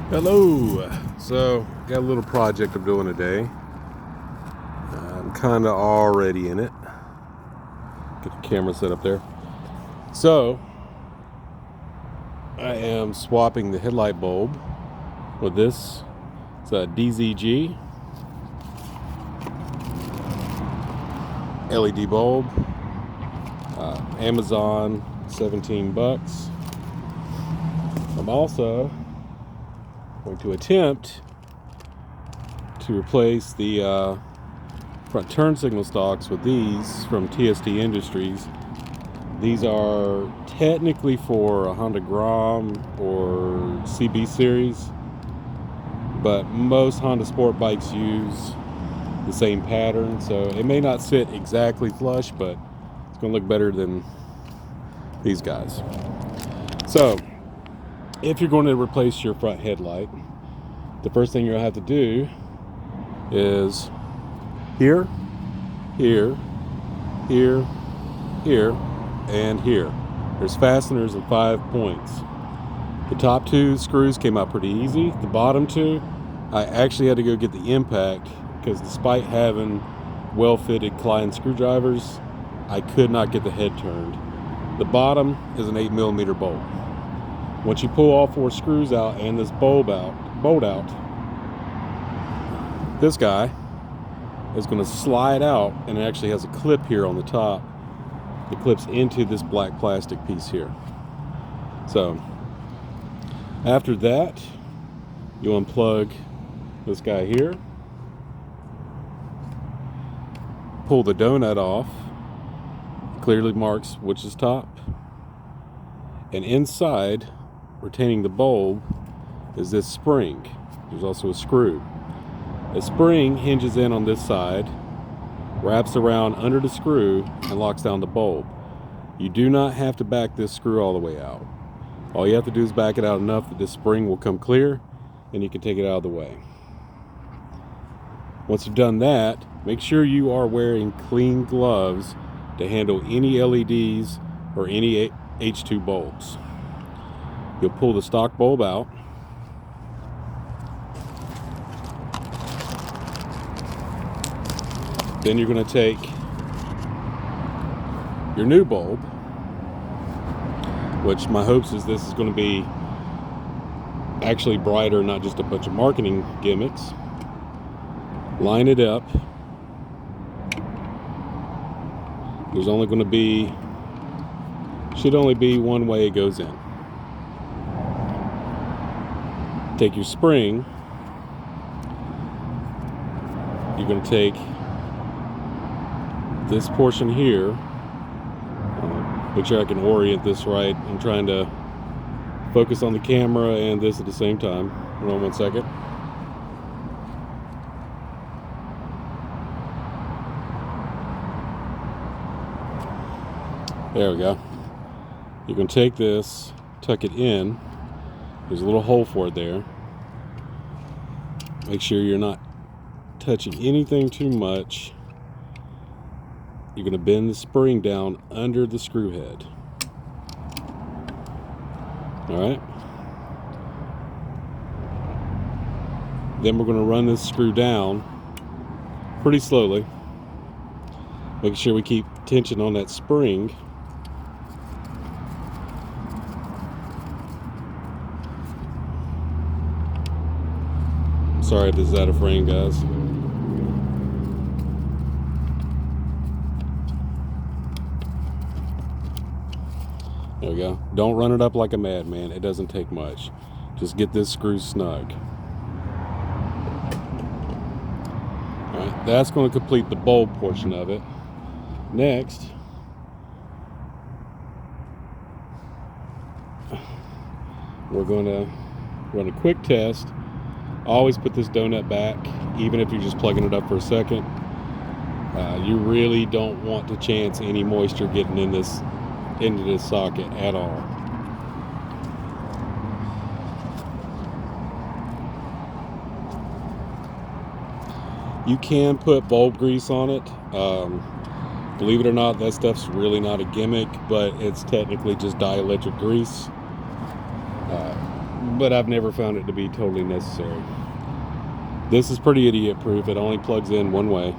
Hello. So got a little project I'm doing today. I'm kind of already in it. Get the camera set up there. So I am swapping the headlight bulb with this. It's a DZG LED bulb. Amazon, 17 bucks. I'm also going to attempt to replace the front turn signal stocks with these from TST Industries. These are technically for a Honda Grom or CB series, but most Honda sport bikes use the same pattern, so it may not sit exactly flush, but it's going to look better than these guys. So if you're going to replace your front headlight, the first thing you'll have to do is here, here, here, here, and here. There's fasteners in 5 points. The top 2 screws came out pretty easy. The bottom 2, I actually had to go get the impact because despite having well-fitted Klein screwdrivers, I could not get the head turned. The bottom is an 8mm bolt. Once you pull all 4 screws out and this bolt out, this guy is going to slide out, and it actually has a clip here on the top that clips into this black plastic piece here. So after that, you'll unplug this guy here, pull the donut off, clearly marks which is top, and inside, retaining the bulb, is this spring. There's also a screw. The spring hinges in on this side, wraps around under the screw, and locks down the bulb. You do not have to back this screw all the way out. All you have to do is back it out enough that this spring will come clear, and you can take it out of the way. Once you've done that, make sure you are wearing clean gloves to handle any LEDs or any H2 bulbs. You'll pull the stock bulb out. Then you're going to take your new bulb, which my hopes is this is going to be actually brighter, not just a bunch of marketing gimmicks. Line it up. There's only going to be, should only be one way it goes in. Take your spring. You're going to take this portion here. Make sure I can orient this right. I'm trying to focus on the camera and this at the same time. Hold on one second. There we go. You can take this, tuck it in. There's a little hole for it there. Make sure you're not touching anything too much. You're going to bend the spring down under the screw head. Alright. Then we're going to run this screw down pretty slowly. Making sure we keep tension on that spring. Sorry if this is out of frame, guys. There we go. Don't run it up like a madman. It doesn't take much. Just get this screw snug. Alright, that's going to complete the bulb portion of it. Next, we're going to run a quick test. Always put this donut back, even if you're just plugging it up for a second. You really don't want to chance any moisture getting into this socket at all. You can put bulb grease on it. Believe it or not, that stuff's really not a gimmick, but it's technically just dielectric grease. but I've never found it to be totally necessary. This is pretty idiot proof. It only plugs in one way.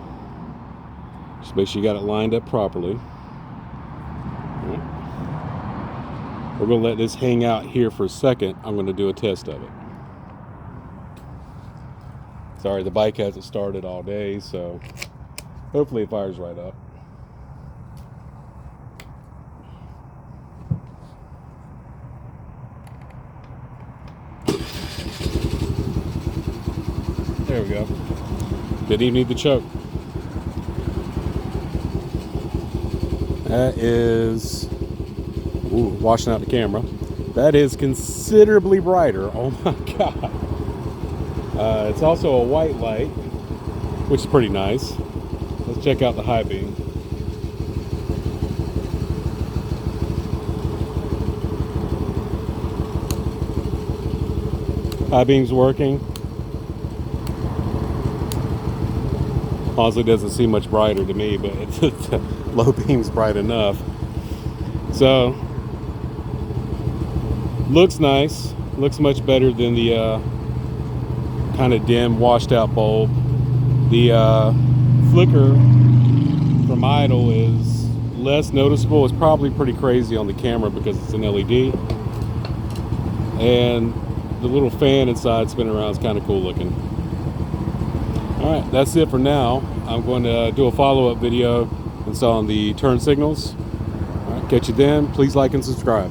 Just make sure you got it lined up properly. We're going to let this hang out here for a second. I'm going to do a test of it. Sorry, the bike hasn't started all day, so hopefully it fires right up. There we go. Didn't even need the choke. That is, washing out the camera. That is considerably brighter. Oh my God. It's also a white light, which is pretty nice. Let's check out the high beam. High beam's working. Honestly, doesn't seem much brighter to me, but it's low beam's bright enough. So, looks nice. Looks much better than the kind of dim, washed out bulb. The flicker from idle is less noticeable. It's probably pretty crazy on the camera because it's an LED. And the little fan inside spinning around is kind of cool looking. Alright, that's it for now. I'm going to do a follow-up video installing the turn signals. Alright, catch you then. Please like and subscribe.